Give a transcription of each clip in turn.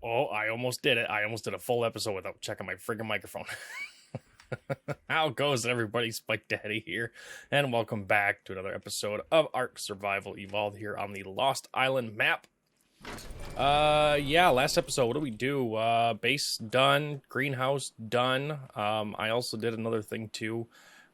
Oh, I almost did it. I almost did a full episode without checking my friggin' microphone. How goes everybody? Spike Daddy here, and welcome back to another episode of ARK Survival Evolved here on the Lost Island map. Yeah, last episode, what did we do? Base done, greenhouse done. I also did another thing too,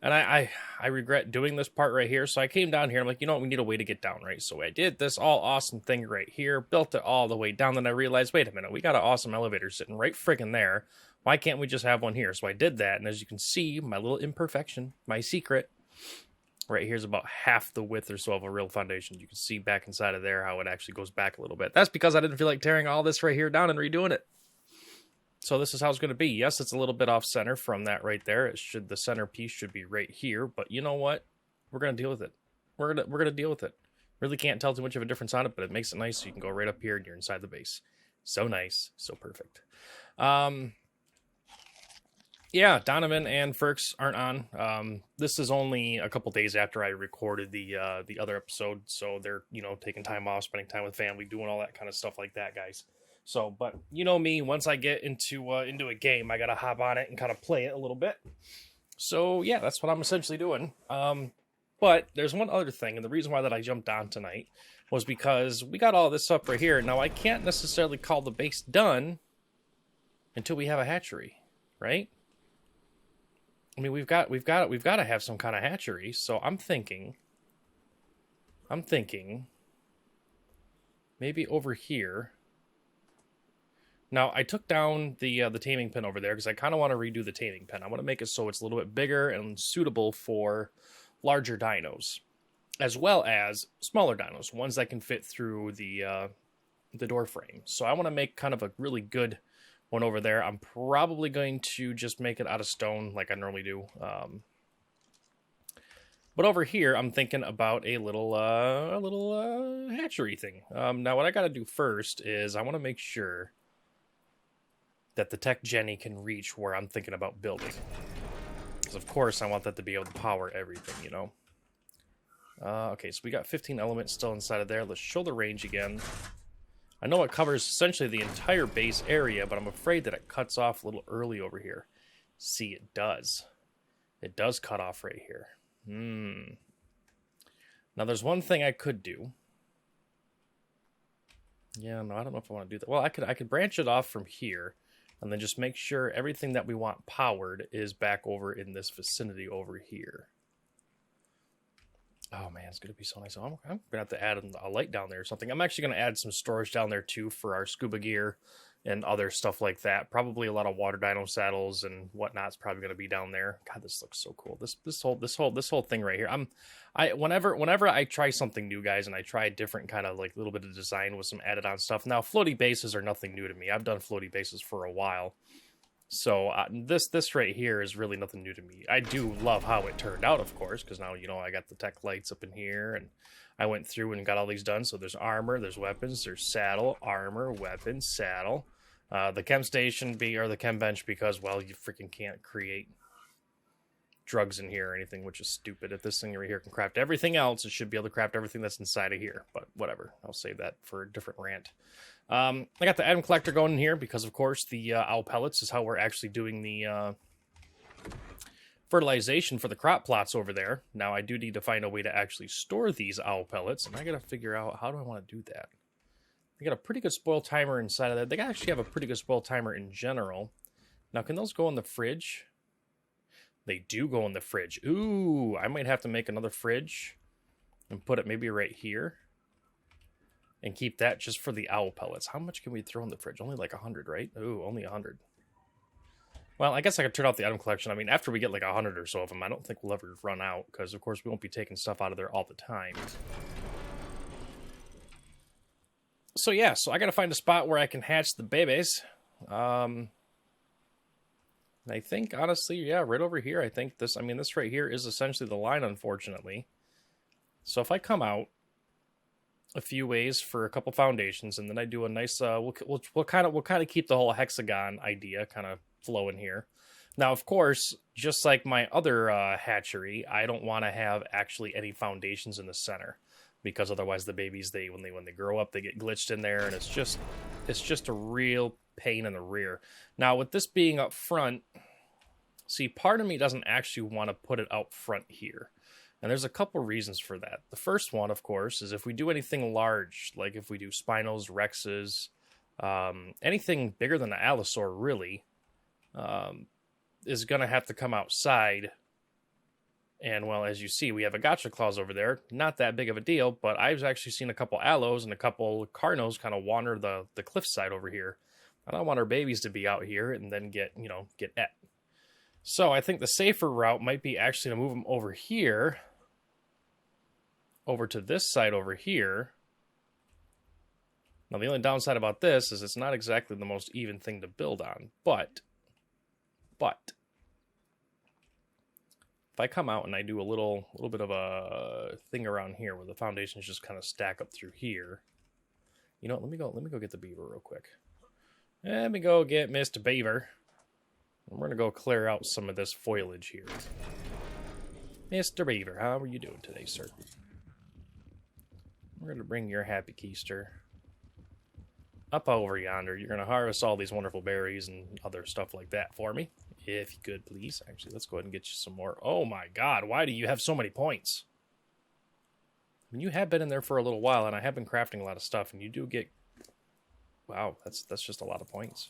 and I regret doing this part right here, so I came down here, I'm like, you know what, we need a way to get down, right? So I did this all awesome thing right here, built it all the way down, then I realized, wait a minute, we got an awesome elevator sitting right friggin' there. Why can't we just have one here? So I did that, and as you can see, my little imperfection, my secret, right here's about half the width or so of a real foundation. You can see back inside of there how it actually goes back a little bit. That's because I didn't feel like tearing all this right here down and redoing it. So this is how it's going to be. Yes, it's a little bit off center from that right there. The centerpiece should be right here, but you know what? We're going to deal with it. We're gonna deal with it. Really can't tell too much of a difference on it, but it makes it nice so you can go right up here and you're inside the base. So nice, so perfect. Yeah, Donovan and Ferks aren't on. This is only a couple days after I recorded the other episode, so they're, you know, taking time off, spending time with family, doing all that kind of stuff like that, guys. So, but you know me, once I get into a game, I gotta hop on it and kind of play it a little bit. So yeah, that's what I'm essentially doing. But there's one other thing, and the reason why that I jumped on tonight was because we got all this up right here. Now I can't necessarily call the base done until we have a hatchery, right? I mean, we've got to have some kind of hatchery. So I'm thinking maybe over here. Now I took down the taming pen over there because I kind of want to redo the taming pen. I want to make it so it's a little bit bigger and suitable for larger dinos, as well as smaller dinos, ones that can fit through the door frame. So I want to make kind of a really good one over there. I'm probably going to just make it out of stone like I normally do. But over here, I'm thinking about a little hatchery thing. Now, what I got to do first is I want to make sure that the Tech Jenny can reach where I'm thinking about building. Because, of course, I want that to be able to power everything, you know? Okay, so we got 15 elements still inside of there. Let's show the range again. I know it covers essentially the entire base area, but I'm afraid that it cuts off a little early over here. See, it does. It does cut off right here. Now, there's one thing I could do. Yeah, no, I don't know if I want to do that. Well, I could branch it off from here, and then just make sure everything that we want powered is back over in this vicinity over here. Oh man, it's going to be so nice. I'm going to have to add a light down there or something. I'm actually going to add some storage down there too for our scuba gear and other stuff like that. Probably a lot of water dino saddles and whatnot's probably going to be down there. God, this looks so cool. This whole thing right here. Whenever I try something new, guys, and I try a different kind of like little bit of design with some added on stuff. Now, floaty bases are nothing new to me. I've done floaty bases for a while. So this right here is really nothing new to me. I do love how it turned out, of course, because now, you know, I got the tech lights up in here, and I went through and got all these done. So there's armor, there's weapons, there's saddle, armor, weapons, saddle. The chem station or the chem bench because, well, you freaking can't create drugs in here or anything, which is stupid. If this thing right here can craft everything else, it should be able to craft everything that's inside of here. But whatever, I'll save that for a different rant. I got the atom collector going in here because, of course, the owl pellets is how we're actually doing the fertilization for the crop plots over there. Now, I do need to find a way to actually store these owl pellets, and I got to figure out how do I want to do that. They got a pretty good spoil timer inside of that. They actually have a pretty good spoil timer in general. Now, can those go in the fridge? They do go in the fridge. Ooh, I might have to make another fridge and put it maybe right here. And keep that just for the owl pellets. How much can we throw in the fridge? Only like 100, right? Ooh, only 100. Well, I guess I could turn off the item collection. I mean, after we get like 100 or so of them, I don't think we'll ever run out. Because, of course, we won't be taking stuff out of there all the time. So, yeah. So, I got to find a spot where I can hatch the babies. I think, honestly, yeah, right over here. I think this right here is essentially the line, unfortunately. So, if I come out a few ways for a couple foundations, and then I do a nice we'll kind of keep the whole hexagon idea kind of flowing here. Now, of course, just like my other hatchery, I don't want to have actually any foundations in the center. because otherwise the babies, when they grow up, they get glitched in there, and it's just a real pain in the rear. Now, with this being up front, see, part of me doesn't actually want to put it out front here. And there's a couple reasons for that. The first one, of course, is if we do anything large, like if we do Spinos, Rexes, anything bigger than an Allosaur, really, is going to have to come outside. And, well, as you see, we have a Gotcha Claws over there. Not that big of a deal, but I've actually seen a couple Allos and a couple Carnos kind of wander the cliffside over here. I don't want our babies to be out here and then get et. So I think the safer route might be actually to move them over here, over to this side over here. Now, the only downside about this is it's not exactly the most even thing to build on, but if I come out and I do a little bit of a thing around here where the foundations just kind of stack up through here. You know what, let me go get the beaver real quick. Let me go get Mr. Beaver. And we're going to go clear out some of this foliage here. Mr. Beaver, how are you doing today, sir? We're going to bring your happy keister up over yonder. You're going to harvest all these wonderful berries and other stuff like that for me, if you could, please. Actually, let's go ahead and get you some more. Oh my god, why do you have so many points? I mean, you have been in there for a little while, and I have been crafting a lot of stuff, and you do get... Wow, that's just a lot of points.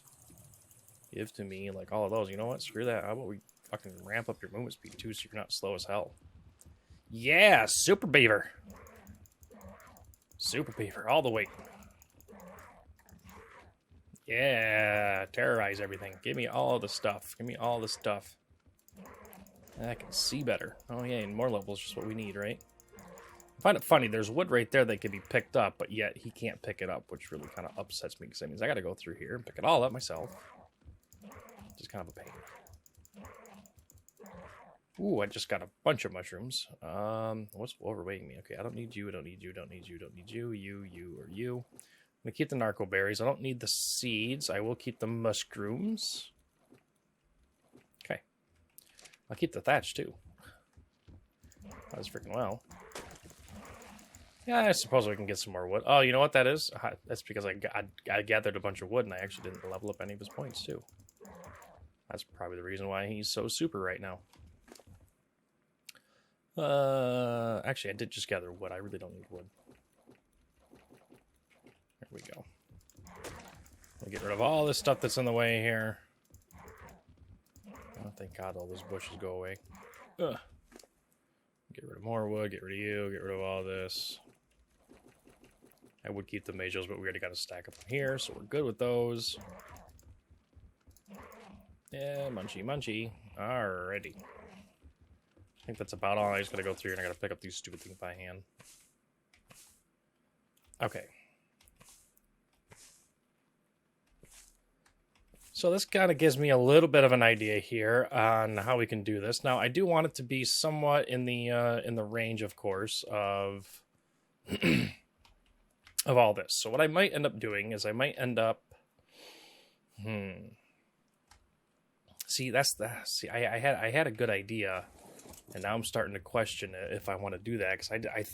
Give to me, like, all of those. You know what? Screw that. How about we fucking ramp up your movement speed, too, so you're not slow as hell. Yeah, Super Beaver! Super Beaver, all the way. Yeah, terrorize everything. Give me all the stuff. Give me all the stuff. I can see better. Oh, yeah, and more levels is just what we need, right? I find it funny. There's wood right there that can be picked up, but yet he can't pick it up, which really kind of upsets me, because that means I got to go through here and pick it all up myself. Just kind of a pain. Ooh, I just got a bunch of mushrooms. What's overweighting me? Okay, I don't need you, I don't need you, don't need you, don't need you, you, or you. I'm going to keep the narco berries. I don't need the seeds. I will keep the mushrooms. Okay. I'll keep the thatch, too. That's freaking well. Yeah, I suppose we can get some more wood. Oh, you know what that is? That's because I gathered a bunch of wood, and I actually didn't level up any of his points, too. That's probably the reason why he's so super right now. Actually, I did just gather wood. I really don't need wood. There we go. We'll get rid of all this stuff that's in the way here. Oh, thank God all those bushes go away. Ugh. Get rid of more wood, get rid of you, get rid of all this. I would keep the majos, but we already got a stack up here, so we're good with those. Yeah, munchy, munchy. Alrighty. I think that's about all. I just gotta go through and I gotta pick up these stupid things by hand. Okay. So this kind of gives me a little bit of an idea here on how we can do this. Now, I do want it to be somewhat in the range, of course, of of all this. So what I might end up doing is I might end up, See, I had a good idea, and now I'm starting to question if I want to do that, because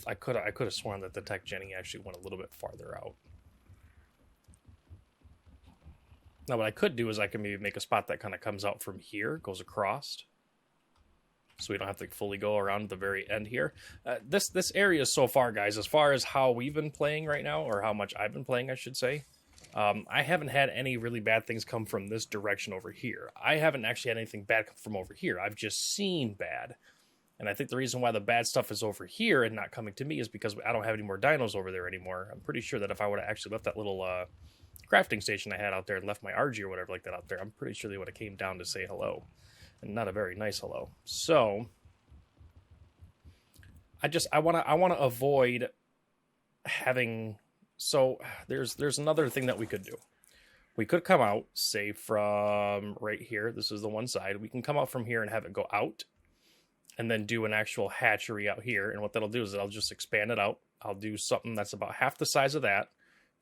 I could have sworn that the Tech Jenny actually went a little bit farther out. Now, what I could do is I can maybe make a spot that kind of comes out from here, goes across, so we don't have to fully go around to the very end here. This area so far, guys, as far as how we've been playing right now, or how much I've been playing, I should say, I haven't had any really bad things come from this direction over here. I haven't actually had anything bad come from over here. I've just seen bad. And I think the reason why the bad stuff is over here and not coming to me is because I don't have any more dinos over there anymore. I'm pretty sure that if I would have actually left that little crafting station I had out there and left my RG or whatever like that out there, I'm pretty sure they would have came down to say hello. And not a very nice hello. So I want to avoid having... So there's another thing that we could do. We could come out, say, from right here. This is the one side. We can come out from here and have it go out, and then do an actual hatchery out here. And what that'll do is I'll just expand it out. I'll do something that's about half the size of that.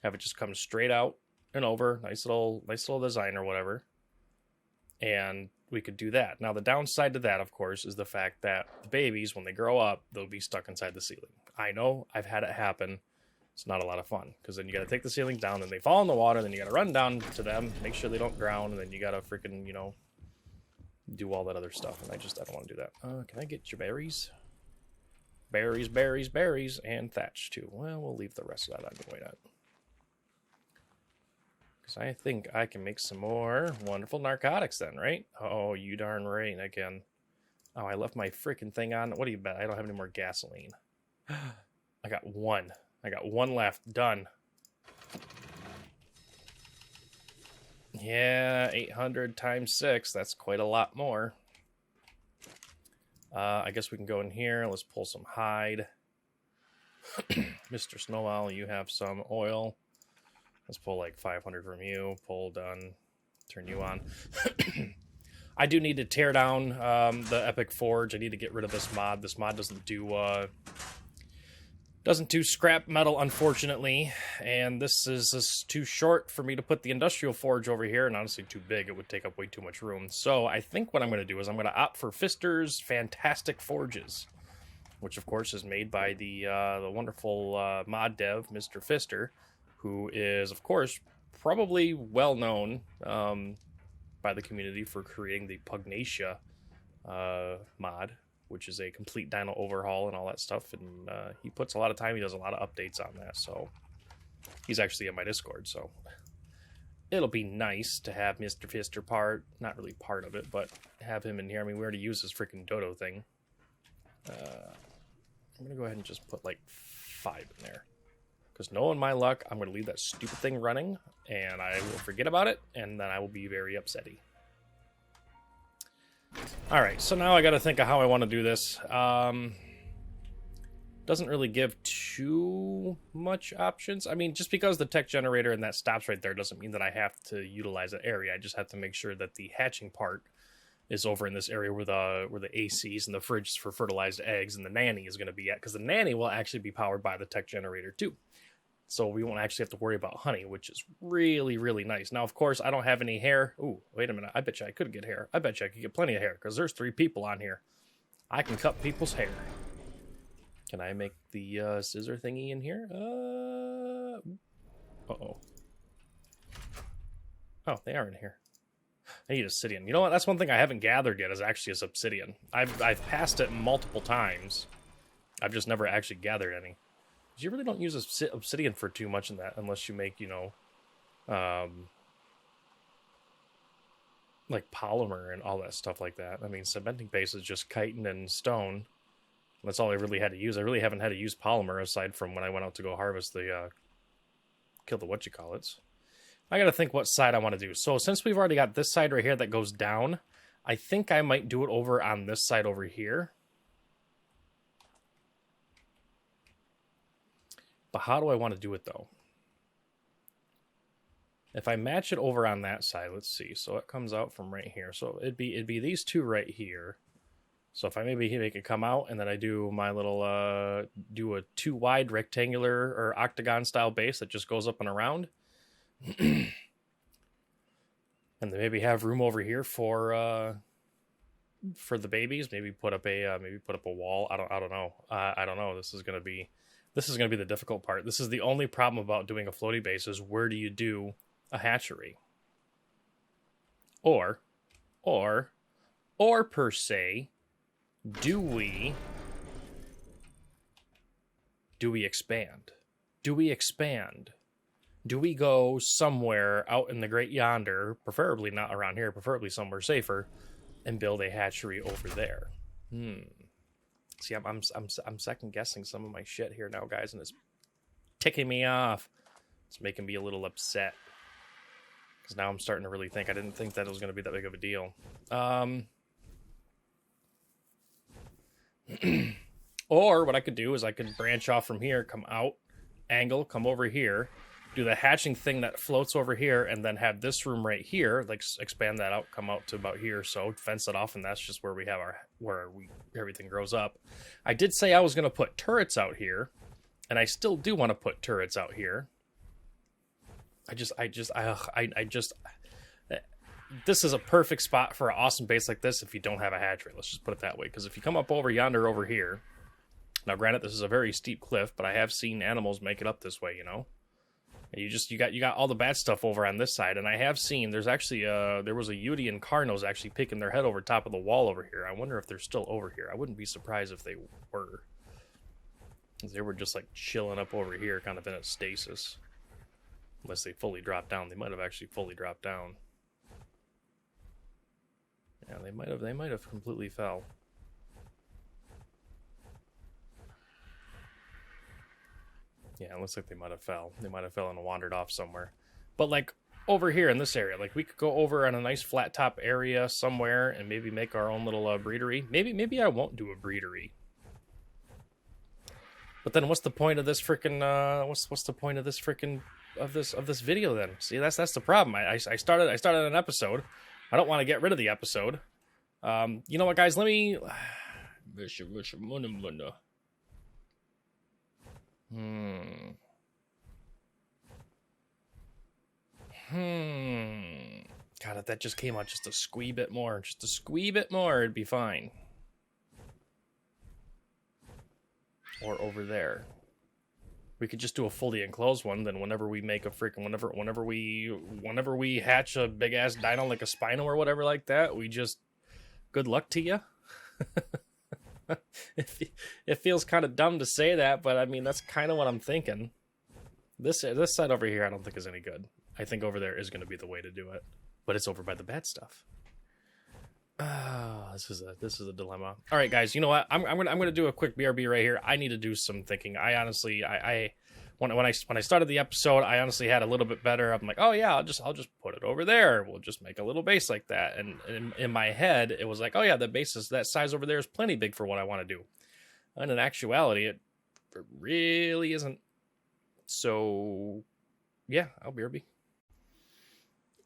Have it just come straight out and over. Nice little design or whatever. And we could do that. Now, the downside to that, of course, is the fact that the babies, when they grow up, they'll be stuck inside the ceiling. I know, I've had it happen. It's not a lot of fun, because then you got to take the ceiling down, then they fall in the water, then you got to run down to them, make sure they don't drown, and then you got to freaking, you know, do all that other stuff, and I don't want to do that. Can I get your berries? Berries, berries, berries, and thatch, too. Well, we'll leave the rest of that on the way out. Because I think I can make some more wonderful narcotics then, right? Oh, you darn right, again. Oh, I left my freaking thing on. What do you bet? I don't have any more gasoline. I got one. I got one left. Done. Yeah, 800 times 6. That's quite a lot more. I guess we can go in here. Let's pull some hide. Mr. Snow Owl, you have some oil. Let's pull like 500 from you. Pull done. Turn you on. I do need to tear down the Epic Forge. I need to get rid of this mod. This mod doesn't do scrap metal, unfortunately, and this is too short for me to put the industrial forge over here, and honestly too big. It would take up way too much room. So I think what I'm going to do is I'm going to opt for Fister's Fantastic Forges, which of course is made by the wonderful mod dev, Mr. Fister, who is of course probably well known by the community for creating the Pugnacia mod, which is a complete dyno overhaul and all that stuff, and he puts a lot of time, he does a lot of updates on that, so he's actually in my Discord, so it'll be nice to have Mr. Fister not really part of it, but have him in here. I mean, we already use his freaking dodo thing. I'm gonna go ahead and just put like 5 in there, because knowing my luck, I'm gonna leave that stupid thing running, and I will forget about it, and then I will be very upsetty. Alright, so now I gotta think of how I want to do this. Doesn't really give too much options. I mean, just because the tech generator and that stops right there doesn't mean that I have to utilize that area. I just have to make sure that the hatching part is over in this area where the ACs and the fridge for fertilized eggs and the nanny is going to be at, because the nanny will actually be powered by the tech generator too. So we won't actually have to worry about honey, which is really, really nice. Now, of course, I don't have any hair. Ooh, wait a minute. I bet you I could get hair. I bet you I could get plenty of hair, because there's 3 people on here. I can cut people's hair. Can I make the scissor thingy in here? Uh-oh. Oh, they are in here. I need obsidian. You know what? That's one thing I haven't gathered yet, is actually a obsidian. I've passed it multiple times. I've just never actually gathered any. You really don't use obsidian for too much in that, unless you make, you know, like polymer and all that stuff like that. I mean, cementing paste is just chitin and stone. That's all I really had to use. I really haven't had to use polymer aside from when I went out to go harvest the, kill the whatchamacallits. I gotta think what side I want to do. So since we've already got this side right here that goes down, I think I might do it over on this side over here. But how do I want to do it, though? If I match it over on that side, let's see. So it comes out from right here. So it'd be these two right here. So if I maybe make it come out, and then I do my little, do a 2 wide rectangular or octagon style base that just goes up and around. And then maybe have room over here for the babies. Maybe put up a wall. I don't know. I don't know. This is gonna be the difficult part. This is the only problem about doing a floaty base, is where do you do a hatchery? Or per se, do we expand? Do we expand? Do we go somewhere out in the great yonder, preferably not around here, preferably somewhere safer, and build a hatchery over there? See, I'm second guessing some of my shit here now, guys, and it's ticking me off. It's making me a little upset, because now I'm starting to really think. I didn't think that it was going to be that big of a deal. Or what I could do is I could branch off from here, come out, angle, come over here, do the hatching thing that floats over here, and then have this room right here, like expand that out, come out to about here, so fence it off, and that's just where we have everything grows up. I did say I was going to put turrets out here, and I still do want to put turrets out here. this is a perfect spot for an awesome base like this if you don't have a hatchery. Let's just put it that way. Because if you come up over yonder over here, now granted this is a very steep cliff, but I have seen animals make it up this way, you know. And you got all the bad stuff over on this side, and I have seen there's actually there was a Yudi and Carnos actually picking their head over top of the wall over here. I wonder if they're still over here. I wouldn't be surprised if they were. They were just like chilling up over here, kind of in a stasis. Unless they fully dropped down. They might have actually fully dropped down. Yeah, they might have completely fell. Yeah, it looks like they might have fell. They might have fell and wandered off somewhere. But like over here in this area, like we could go over on a nice flat top area somewhere and maybe make our own little breedery. Maybe I won't do a breedery. But then what's the point of this freaking what's the point of this freaking of this video then? See, that's the problem. I started an episode. I don't want to get rid of the episode. You know what, guys? Let me God, if that just came out just a squee bit more, it'd be fine. Or over there. We could just do a fully enclosed one. Then whenever we make a freaking whenever we hatch a big ass dino like a Spino or whatever like that, we just good luck to you. It feels kind of dumb to say that, but I mean that's kind of what I'm thinking. This side over here, I don't think is any good. I think over there is going to be the way to do it, but it's over by the bad stuff. This is a dilemma. All right, guys. You know what? I'm gonna do a quick BRB right here. I need to do some thinking. I honestly, when I started the episode, I honestly had a little bit better. I'm like, oh yeah, I'll just put it over there. We'll just make a little base like that. And in my head, it was like, oh yeah, the base is that size over there is plenty big for what I want to do. And in actuality, it really isn't. So yeah, I'll BRB.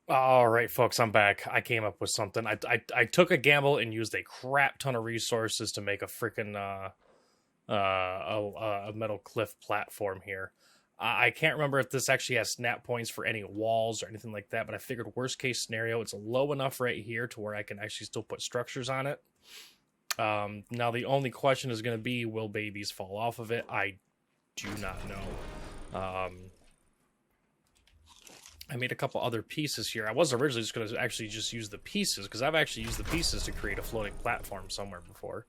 All right, folks, I'm back. I came up with something. I took a gamble and used a crap ton of resources to make a freaking a metal cliff platform here. I can't remember if this actually has snap points for any walls or anything like that, but I figured worst case scenario, it's low enough right here to where I can actually still put structures on it. Now the only question is going to be, will babies fall off of it? I do not know. I made a couple other pieces here. I was originally just going to actually just use the pieces, because I've actually used the pieces to create a floating platform somewhere before.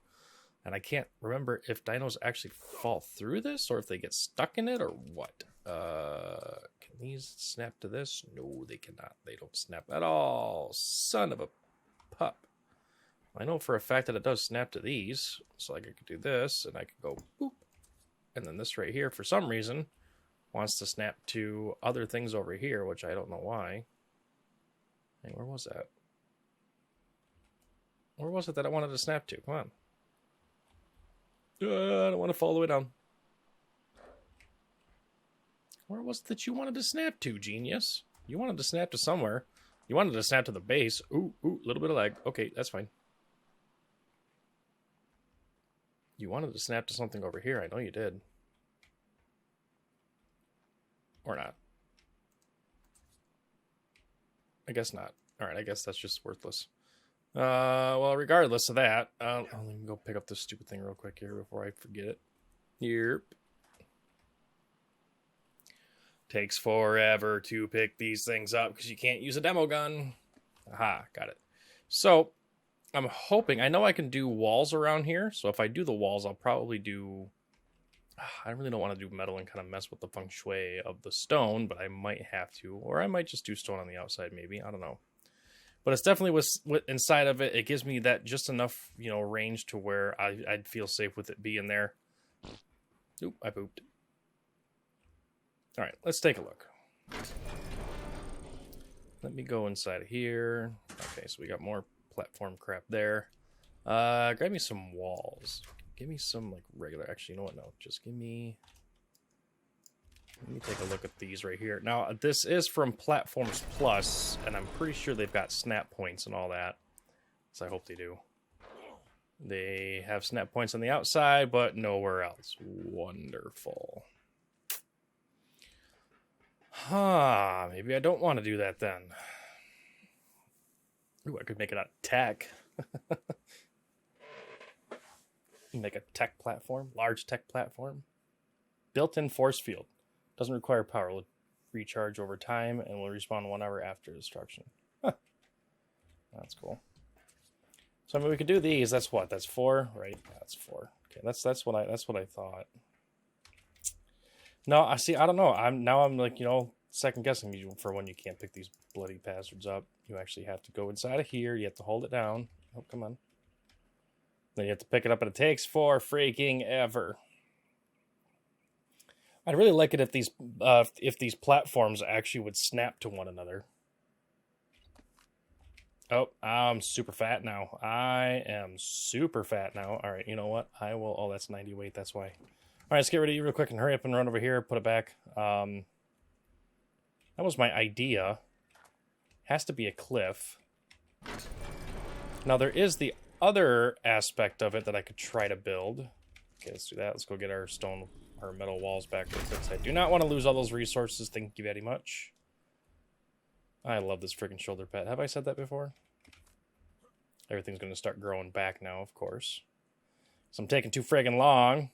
And I can't remember if dinos actually fall through this, or if they get stuck in it, or what. Can these snap to this? No, they cannot. They don't snap at all. Son of a pup. I know for a fact that it does snap to these. So I could do this, and I could go boop. And then this right here, for some reason, wants to snap to other things over here, which I don't know why. Hey, where was that? Where was it that I wanted to snap to? Come on. I don't want to fall all the way down. Where was it that you wanted to snap to, genius? You wanted to snap to somewhere. You wanted to snap to the base. Ooh, a little bit of lag. Okay, that's fine. You wanted to snap to something over here. I know you did. Or not. I guess not. Alright, I guess that's just worthless. Well, regardless of that, let me go pick up this stupid thing real quick here before I forget it. Yep. Takes forever to pick these things up because you can't use a demo gun. Aha, got it. So, I'm hoping, I know I can do walls around here, so if I do the walls, I'll probably do... I really don't want to do metal and kind of mess with the feng shui of the stone, but I might have to. Or I might just do stone on the outside, maybe. I don't know. But it's definitely with inside of it. It gives me that just enough, you know, range to where I'd feel safe with it being there. Oop, I pooped. All right, let's take a look. Let me go inside of here. Okay, so we got more platform crap there. Grab me some walls. Give me some, like, regular... Actually, you know what? No, just give me... Let me take a look at these right here. Now, this is from Platforms Plus, and I'm pretty sure they've got snap points and all that. So I hope they do. They have snap points on the outside, but nowhere else. Wonderful. Maybe I don't want to do that then. Ooh, I could make it out of tech. Make a tech platform, large tech platform. Built-in force field. Doesn't require power. Will recharge over time and will respawn 1 hour after destruction. Huh. That's cool. So I mean, we could do these. That's what? That's 4, right? That's 4. Okay, that's what I thought. No, I see. I don't know. I'm like, you know, second guessing you for when you can't pick these bloody bastards up. You actually have to go inside of here. You have to hold it down. Oh, come on. Then you have to pick it up, and it takes 4 freaking ever. I'd really like it if these platforms actually would snap to one another. Oh, I'm super fat now. I am super fat now. All right, you know what? I will... Oh, that's 90 weight. That's why. All right, let's get rid of you real quick and hurry up and run over here. Put it back. That was my idea. Has to be a cliff. Now, there is the other aspect of it that I could try to build. Okay, let's do that. Let's go get our stone, our metal walls back real quick. I do not want to lose all those resources. Thank you very much. I love this freaking shoulder pad. Have I said that before? Everything's going to start growing back now, of course. So I'm taking too friggin' long.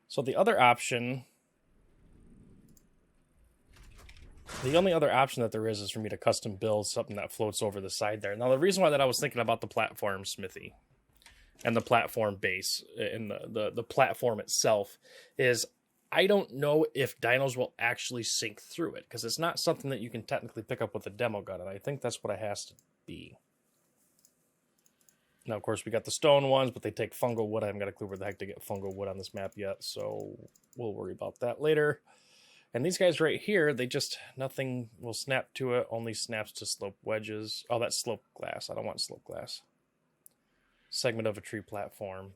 So the other option... The only other option that there is for me to custom build something that floats over the side there. Now, the reason why that I was thinking about the platform smithy and the platform base and the platform itself is I don't know if dinos will actually sink through it because it's not something that you can technically pick up with a demo gun, and I think that's what it has to be. Now, of course, we got the stone ones, but they take fungal wood. I haven't got a clue where the heck to get fungal wood on this map yet, so we'll worry about that later. And these guys right here, they just, nothing will snap to it, only snaps to slope wedges. Oh, that's slope glass. I don't want slope glass. Segment of a tree platform.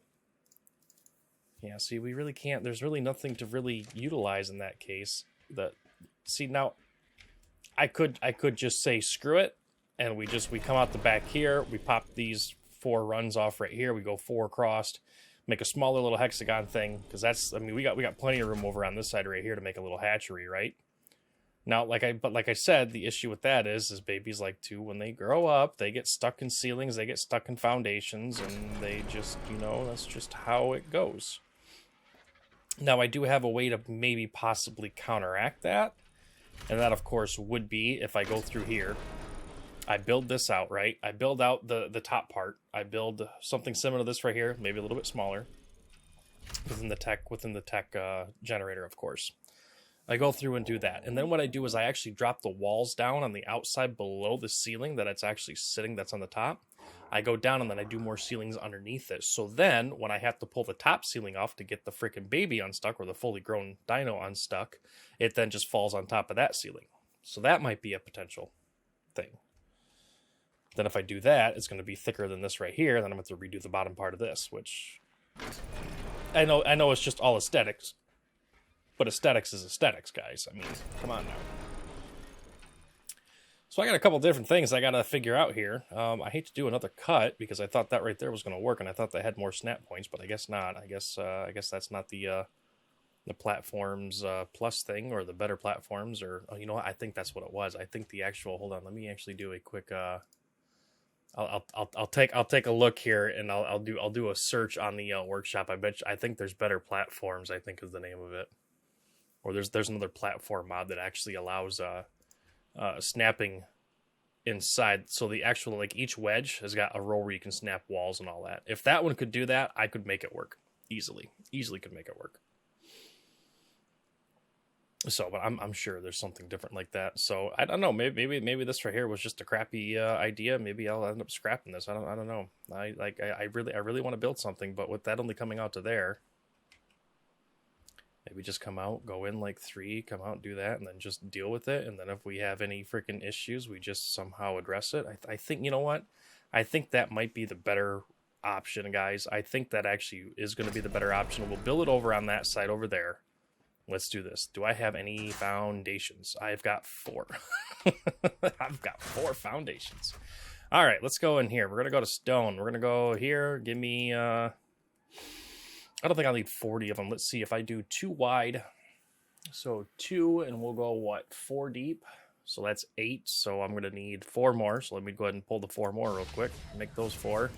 Yeah, see, we really can't, there's really nothing to really utilize in that case. See, now, I could just say screw it, and we come out the back here, we pop these 4 runs off right here, we go 4 across, make a smaller little hexagon thing, because that's, I mean, we got plenty of room over on this side right here to make a little hatchery, right? Now, like I said, the issue with that is babies like to, when they grow up, they get stuck in ceilings, they get stuck in foundations, and they just, you know, that's just how it goes. Now, I do have a way to maybe possibly counteract that, and that, of course, would be if I go through here. I build this out, right? I build out the top part. I build something similar to this right here, maybe a little bit smaller, within the tech generator, of course. I go through and do that. And then what I do is I actually drop the walls down on the outside below the ceiling that it's actually sitting, that's on the top. I go down and then I do more ceilings underneath it. So then when I have to pull the top ceiling off to get the freaking baby unstuck or the fully grown dino unstuck, it then just falls on top of that ceiling. So that might be a potential thing. Then if I do that, it's going to be thicker than this right here. Then I'm going to have to redo the bottom part of this, which I know it's just all aesthetics, but aesthetics is aesthetics, guys. I mean, come on now. So I got a couple different things I got to figure out here. I hate to do another cut because I thought that right there was going to work, and I thought they had more snap points, but I guess not. I guess that's not the platforms plus thing or the better platforms, or oh, you know what? I think that's what it was. I think the actual. Hold on, let me actually do a quick. I'll take a look here, and I'll do a search on the workshop. I think there's better platforms. I think is the name of it, or there's another platform mod that actually allows snapping inside. So the actual, like, each wedge has got a row where you can snap walls and all that. If that one could do that, I could make it work easily could make it work. So, but I'm sure there's something different like that. So I don't know. Maybe this right here was just a crappy idea. Maybe I'll end up scrapping this. I don't know. I really want to build something, but with that only coming out to there, maybe just come out, go in like 3, come out, do that, and then just deal with it. And then if we have any freaking issues, we just somehow address it. I think, you know what? I think that might be the better option, guys. I think that actually is going to be the better option. We'll build it over on that side over there. Let's do this. Do I have any foundations? I've got 4. I've got 4 foundations. All right, let's go in here. We're going to go to stone. We're going to go here. Give me... I don't think I'll need 40 of them. Let's see if I do 2 wide. So 2, and we'll go, what, 4 deep? So that's 8, so I'm going to need 4 more. So let me go ahead and pull the 4 more real quick. Make those 4.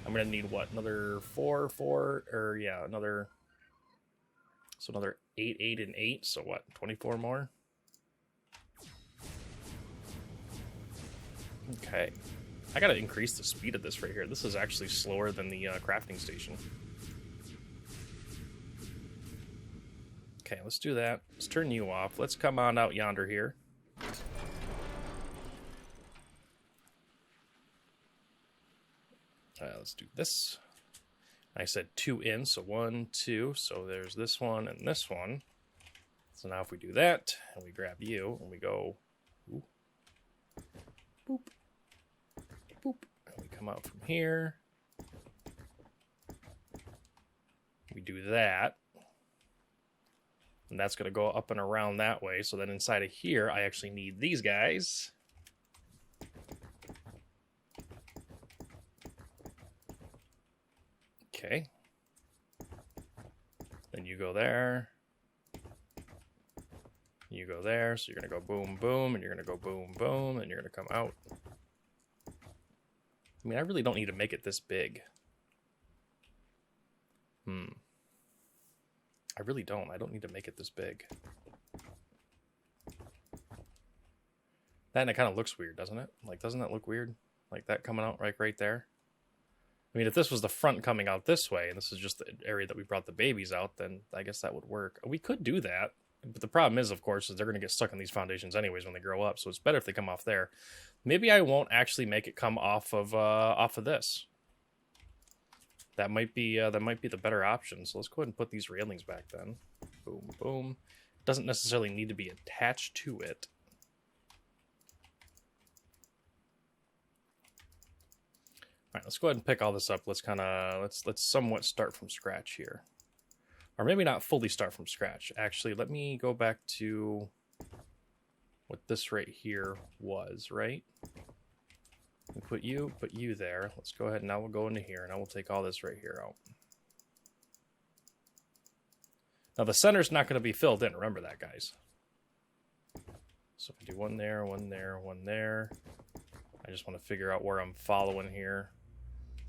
I'm going to need, what, another 4, or yeah, another... So another 8, 8, and 8. So what, 24 more? Okay. I got to increase the speed of this right here. This is actually slower than the crafting station. Okay, let's do that. Let's turn you off. Let's come on out yonder here. Let's do this. I said 2 in, so 1, 2. So there's this one and this one. So now if we do that, and we grab you, and we go, ooh, boop, boop, and we come out from here. We do that. And that's going to go up and around that way. So then inside of here, I actually need these guys. Okay. Then you go there. You go there. So you're going to go boom, boom, and you're going to go boom, boom, and you're going to come out. I mean, I really don't need to make it this big. I really don't. I don't need to make it this big. That, and it kind of looks weird, doesn't it? Like, doesn't that look weird? Like that coming out right there? I mean, if this was the front coming out this way, and this is just the area that we brought the babies out, then I guess that would work. We could do that, but the problem is, of course, is they're going to get stuck in these foundations anyways when they grow up, so it's better if they come off there. Maybe I won't actually make it come off of this. That might be the better option. So let's go ahead and put these railings back then. Boom, boom. Doesn't necessarily need to be attached to it. All right, let's go ahead and pick all this up. Let's let's somewhat start from scratch here, or maybe not fully start from scratch. Actually, let me go back to what this right here was. Right. We put you there. Let's go ahead and now we'll go into here and I will take all this right here out. Now the center's not going to be filled in. Remember that, guys. So if we do one there, one there, one there. I just want to figure out where I'm following here.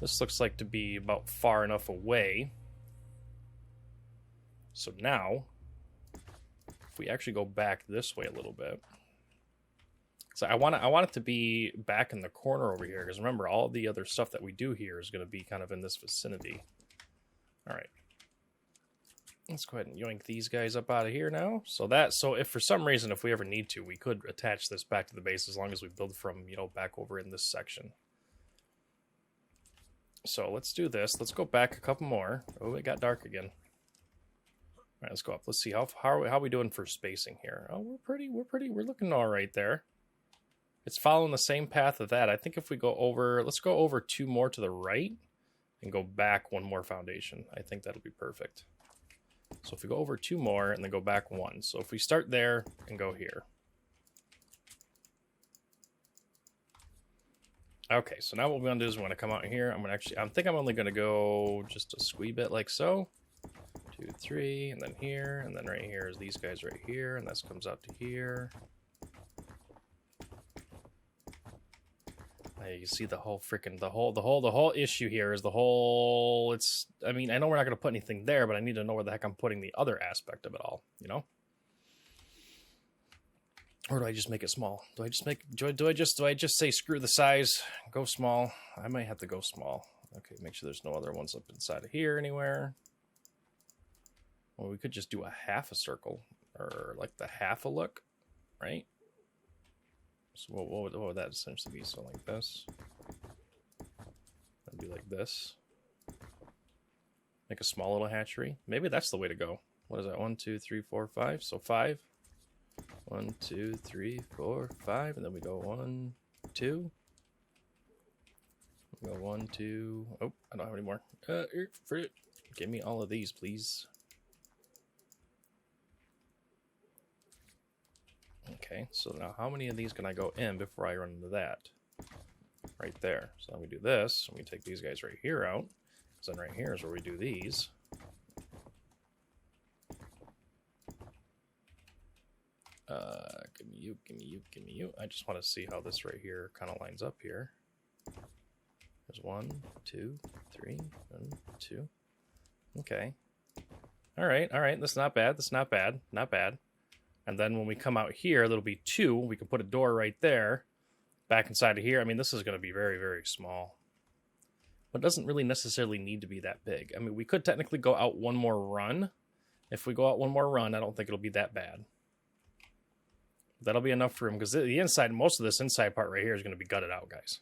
This looks like to be about far enough away. So now, if we actually go back this way a little bit. So I want it to be back in the corner over here, because remember, all the other stuff that we do here is going to be kind of in this vicinity. All right. Let's go ahead and yoink these guys up out of here now. So if for some reason, if we ever need to, we could attach this back to the base as long as we build from, back over in this section. So let's do this. Let's go back a couple more. Oh, it got dark again. All right, let's go up. Let's see how are we doing for spacing here. Oh, we're looking all right there. It's following the same path of that. I think if we go over, let's go over 2 more to the right and go back 1 more foundation. I think that'll be perfect. So if we go over 2 more and then go back 1. So if we start there and go here. Okay, so now what we're going to do is we're going to come out here. I think I'm only going to go just a squee bit like so. 2, 3, and then here, and then right here is these guys right here, and this comes out to here. You see the whole freaking the whole issue here is I mean, I know we're not going to put anything there, but I need to know where the heck I'm putting the other aspect of it all, Or do I just make it small? Do I just say screw the size, go small? I might have to go small. Okay, make sure there's no other ones up inside of here anywhere. Well, we could just do a half a circle, or like the half a look, right? So what would that essentially be? So like this. That'd be like this. Make a small little hatchery. Maybe that's the way to go. What is that? 1, 2, 3, 4, 5. So 5. 1, 2, 3, 4, 5. And then we go 1, 2. We go 1, 2. Oh, I don't have any more. Fruit. Give me all of these, please. Okay, so now how many of these can I go in before I run into that? Right there. So then we do this, and we take these guys right here out. So then right here is where we do these. Give me you, give me you, give me you. I just want to see how this right here kind of lines up here. There's 1, 2, 3, 1, 2. Okay. All right. That's not bad. That's not bad. Not bad. And then when we come out here, there'll be 2. We can put a door right there. Back inside of here. I mean, this is going to be very, very small. But it doesn't really necessarily need to be that big. I mean, we could technically go out one more run. If we go out one more run, I don't think it'll be that bad. That'll be enough for him, because the inside, most of this inside part right here is going to be gutted out, guys.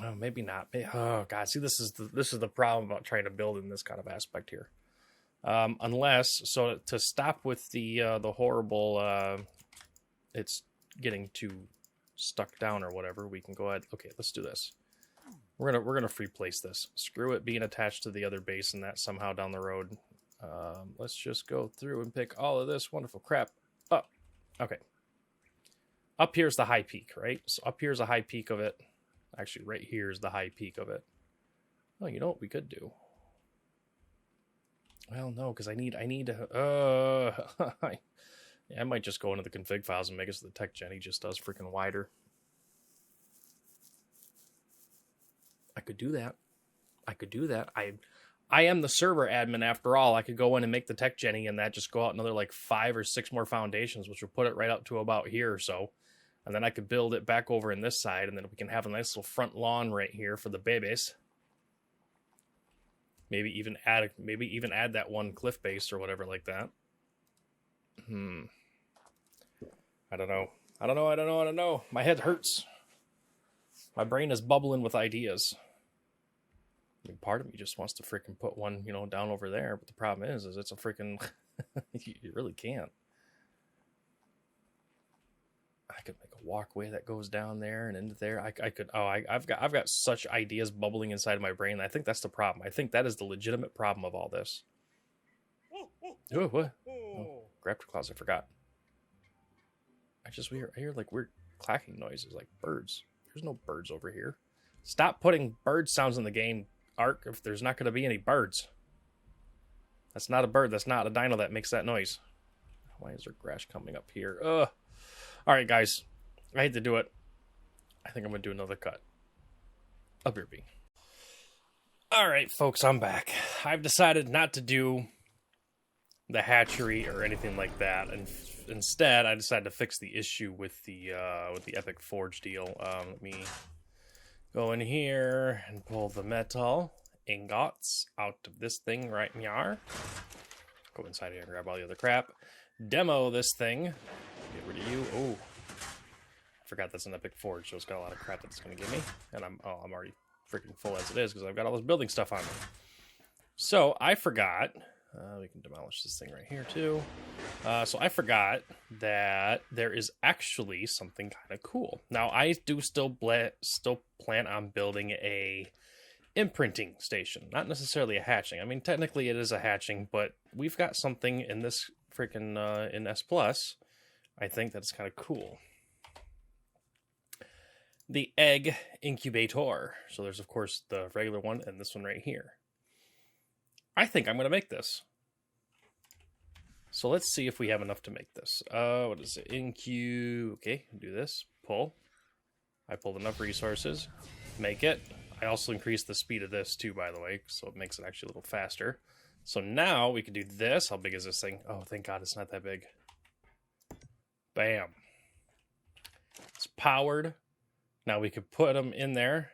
Oh, maybe not. Oh God, see, this is the problem about trying to build in this kind of aspect here. Unless, so to stop with the horrible, it's getting too stuck down or whatever, we can go ahead. Okay, let's do this. We're gonna free place this. Screw it being attached to the other base and that somehow down the road. Let's just go through and pick all of this wonderful crap up. Okay. Up here's the high peak, right? So up here's a high peak of it. Actually, right here is the high peak of it. Oh, you know what we could do? Well, no, because I need to. Yeah, I might just go into the config files and make it so the tech Jenny just does freaking wider. I could do that. I am the server admin after all. I could go in and make the tech Jenny and that just go out another like 5 or 6 more foundations, which will put it right up to about here or so. And then I could build it back over in this side, and then we can have a nice little front lawn right here for the babies. Maybe even add that one cliff base or whatever like that. I don't know. My head hurts. My brain is bubbling with ideas. I mean, part of me just wants to freaking put one, down over there, but the problem is it's a freaking you really can't. I could make a walkway that goes down there and into there. I've got such ideas bubbling inside my brain. I think that's the problem. I think that is the legitimate problem of all this. Oh, what? Oh, Raptor claws, I forgot. I hear like weird clacking noises, like birds. There's no birds over here. Stop putting bird sounds in the game, ARK, if there's not going to be any birds. That's not a bird. That's not a dino that makes that noise. Why is there grass coming up here? Ugh. All right, guys. I hate to do it. I think I'm going to do another cut. Up here, B. All right, folks, I'm back. I've decided not to do the hatchery or anything like that, and instead, I decided to fix the issue with the Epic Forge deal. Let me go in here and pull the metal ingots out of this thing right here. Go inside here and grab all the other crap. Demo this thing. Get rid of you. Oh, I forgot that's an Epic Forge, so it's got a lot of crap that it's going to give me. And I'm already freaking full as it is because I've got all this building stuff on me. So I forgot. We can demolish this thing right here too. So I forgot that there is actually something kind of cool. Now I do still plan on building a imprinting station, not necessarily a hatching. I mean, technically it is a hatching, but we've got something in this freaking in S Plus. I think that's kind of cool. The egg incubator. So there's of course the regular one and this one right here. I think I'm going to make this. So let's see if we have enough to make this. What is it? Okay, do this. Pull. I pulled enough resources. Make it. I also increased the speed of this too, by the way, so it makes it actually a little faster. So now we can do this. How big is this thing? Oh, thank God it's not that big. Bam. It's powered. Now we could put them in there.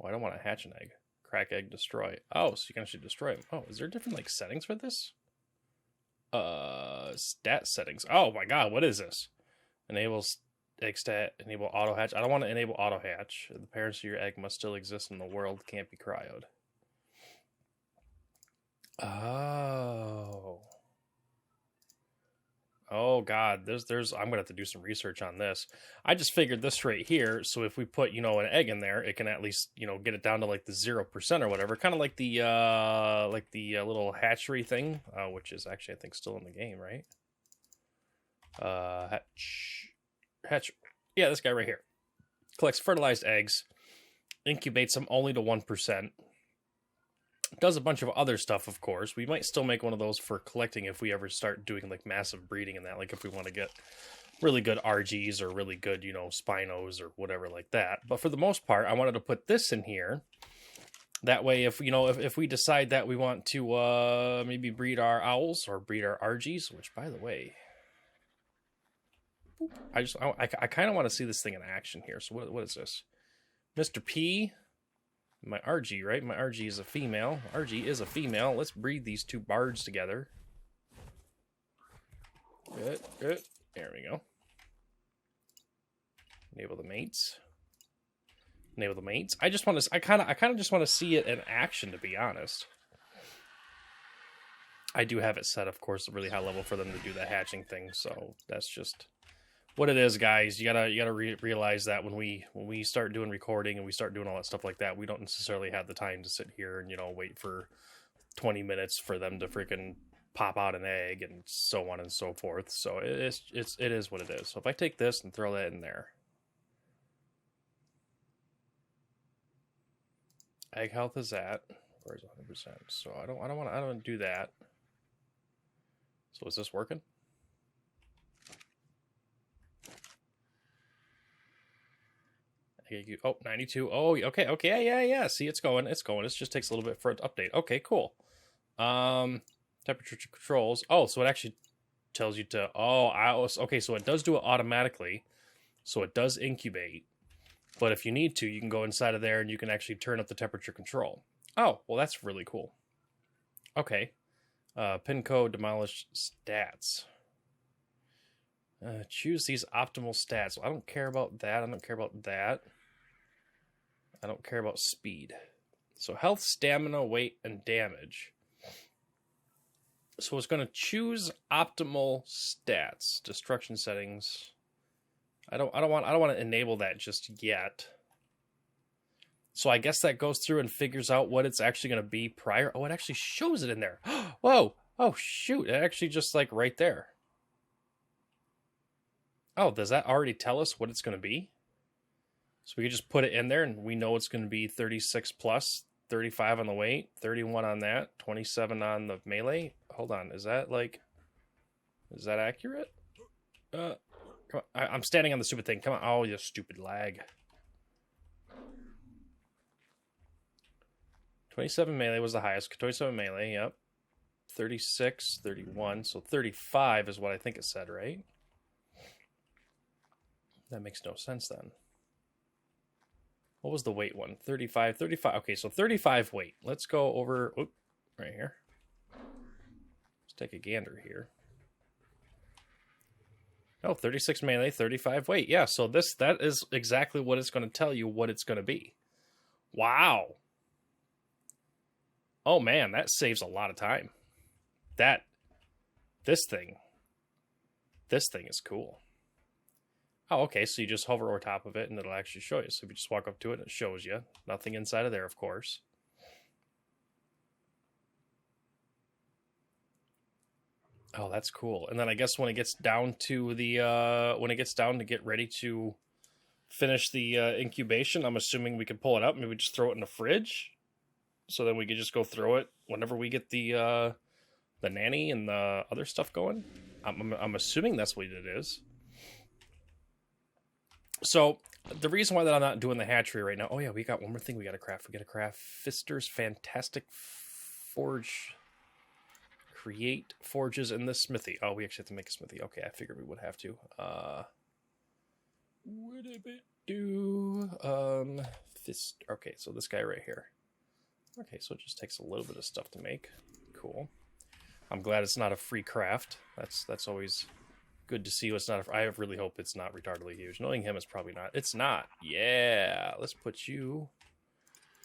Oh, I don't want to hatch an egg. Crack egg, destroy. Oh, so you can actually destroy them. Oh, is there different like settings for this? Stat settings. Oh my God, what is this? Enables egg stat, enable auto hatch. I don't want to enable auto hatch. The parents of your egg must still exist in the world, can't be cryoed. Oh God, there's I'm gonna have to do some research on this. I just figured this right here, so if we put, an egg in there, it can at least, get it down to like the 0% or whatever, kind of like the little hatchery thing, which is actually I think still in the game, right? Hatch. Yeah, this guy right here collects fertilized eggs, incubates them only to 1%, It does a bunch of other stuff, of course. We might still make one of those for collecting if we ever start doing like massive breeding and that. Like if we want to get really good RGs or really good, you know, Spinos or whatever like that. But for the most part, I wanted to put this in here. That way, if you know, if we decide that we want to maybe breed our owls or breed our RGs, which by the way, I kind of want to see this thing in action here. So what is this? Mr. P. My RG, right? My RG is a female. RG is a female. Let's breed these two bards together. Good, good. There we go. Enable the mates. Enable the mates. I just want to. I kind of just want to see it in action, to be honest. I do have it set, of course, a really high level for them to do the hatching thing. So that's just what it is, guys. You gotta realize that when we start doing recording and we start doing all that stuff like that, we don't necessarily have the time to sit here and, you know, wait for 20 minutes for them to freaking pop out an egg and so on and so forth. So it is what it is. So if I take this and throw that in there, egg health is at, where's 100%? So I don't want to do that. So is this working? Oh, 92. Oh, okay. Yeah. See, it's going. It just takes a little bit for it to update. Okay, cool. Temperature controls. Oh, so it actually tells you to. Okay. So it does do it automatically. So it does incubate. But if you need to, you can go inside of there and you can actually turn up the temperature control. Oh, well, that's really cool. Okay. Pin code, demolish stats. Choose these optimal stats. I don't care about that. I don't care about that. I don't care about speed. So health, stamina, weight, and damage. So it's going to choose optimal stats. Destruction settings. I don't want to enable that just yet. So I guess that goes through and figures out what it's actually going to be prior. Oh, it actually shows it in there. Whoa. Oh, shoot. It actually just like right there. Oh, does that already tell us what it's going to be? So we can just put it in there and we know it's going to be 36 plus, 35 on the weight, 31 on that, 27 on the melee. Hold on. Is that accurate? Come on. I'm standing on the stupid thing. Come on. Oh, you stupid lag. 27 melee was the highest. 27 melee, yep. 36, 31. So 35 is what I think it said, right? That makes no sense then. What was the weight one? 35. Okay, so 35 weight. Let's go over, right here. Let's take a gander here. Oh, 36 melee, 35 weight. Yeah, so that is exactly what it's going to tell you what it's going to be. Wow. Oh man, that saves a lot of time. This thing is cool. Oh, okay, so you just hover over top of it and it'll actually show you. So if you just walk up to it, it shows you. Nothing inside of there, of course. Oh, that's cool. And then I guess when it gets down to get ready to finish the incubation, I'm assuming we can pull it up. Maybe just throw it in the fridge. So then we could just go throw it whenever we get the nanny and the other stuff going. I'm assuming that's what it is. So the reason why that I'm not doing the hatchery right now. Oh yeah, we got one more thing we got to craft. We got to craft Fister's Fantastic Forge. Create forges in the smithy. Oh, we actually have to make a smithy. Okay, I figured we would have to. What did it do? Fist. Okay, so this guy right here. Okay, so it just takes a little bit of stuff to make. Cool. I'm glad it's not a free craft. That's always good to see. It's not. I really hope it's not retardedly huge. Knowing him, it's probably not. It's not. Yeah. Let's put you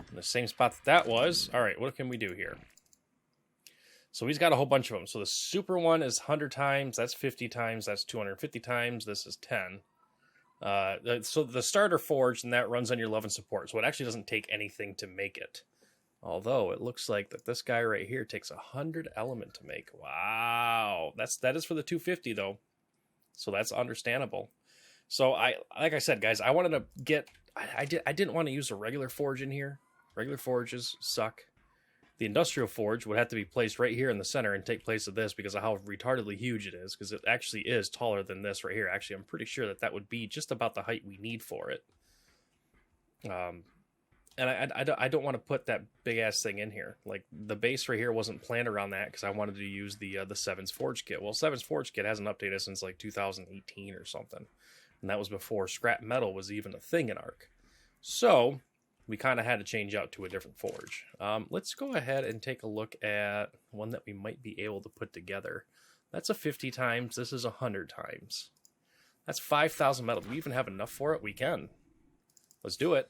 in the same spot that was. All right. What can we do here? So he's got a whole bunch of them. So the super one is 100 times. That's 50 times. That's 250 times. This is 10. So the starter forge, and that runs on your love and support. So it actually doesn't take anything to make it. Although it looks like that this guy right here takes 100 element to make. Wow. That is for the 250 though. So that's understandable. So like I said, guys, I wanted to get, I didn't want to use a regular forge in here. Regular forges suck. The industrial forge would have to be placed right here in the center and take place of this because of how retardedly huge it is, because it actually is taller than this right here. Actually, I'm pretty sure that would be just about the height we need for it. And I don't want to put that big ass thing in here. Like, the base right here wasn't planned around that because I wanted to use the Sevens Forge kit. Well, Sevens Forge kit hasn't updated since like 2018 or something, and that was before scrap metal was even a thing in ARK. So we kind of had to change out to a different forge. Let's go ahead and take a look at one that we might be able to put together. That's a 50 times. This is 100 times. That's 5,000 metal. Do we even have enough for it? We can. Let's do it.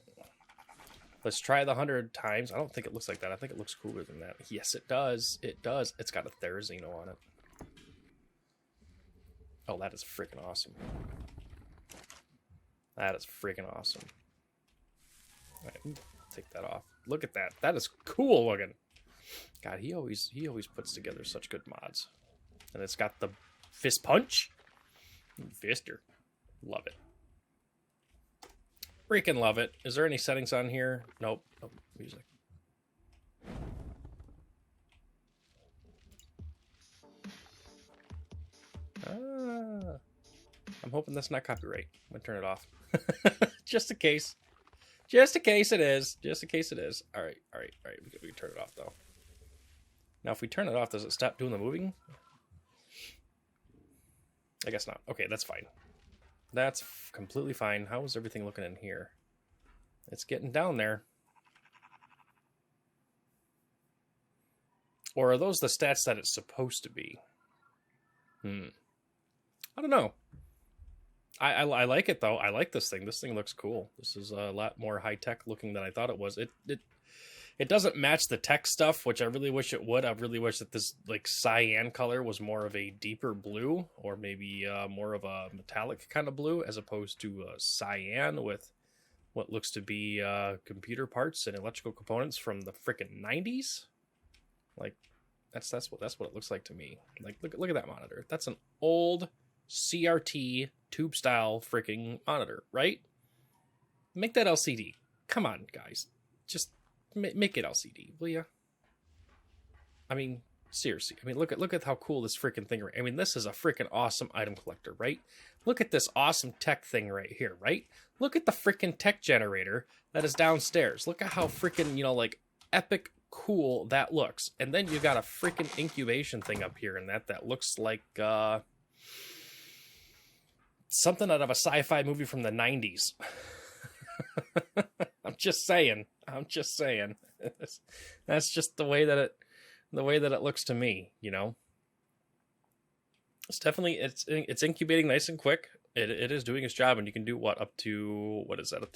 Let's try the 100 times. I don't think it looks like that. I think it looks cooler than that. Yes, it does. It does. It's got a Therizino on it. Oh, that is freaking awesome. That is freaking awesome. All right, take that off. Look at that. That is cool looking. God, he always puts together such good mods. And it's got the fist punch. Fister. Love it. Freaking love it. Is there any settings on here? Nope. Oh, music. I'm hoping that's not copyright. I'm gonna turn it off. Just in case. Just in case it is. Just in case it is. Alright. We can turn it off, though. Now, if we turn it off, does it stop doing the moving? I guess not. Okay, that's fine. That's completely fine. How is everything looking in here? It's getting down there. Or are those the stats that it's supposed to be? I don't know. I like it, though. I like this thing. This thing looks cool. This is a lot more high-tech looking than I thought it was. It doesn't match the tech stuff, which I really wish it would. I really wish that this like cyan color was more of a deeper blue, or maybe more of a metallic kind of blue, as opposed to cyan with what looks to be computer parts and electrical components from the frickin' 90s. Like, that's what it looks like to me. Like, look at that monitor. That's an old CRT tube style freaking monitor, right? Make that LCD. Come on, guys. Just make it LCD, will ya? I mean, seriously. I mean, look at how cool this freaking thing is. I mean, this is a freaking awesome item collector, right? Look at this awesome tech thing right here, right? Look at the freaking tech generator that is downstairs. Look at how freaking, like, epic cool that looks. And then you got a freaking incubation thing up here, and that looks like something out of a sci-fi movie from the 90s. I'm just saying. That's just the way that it looks to me, It's definitely it's incubating nice and quick. It is doing its job, and you can do up to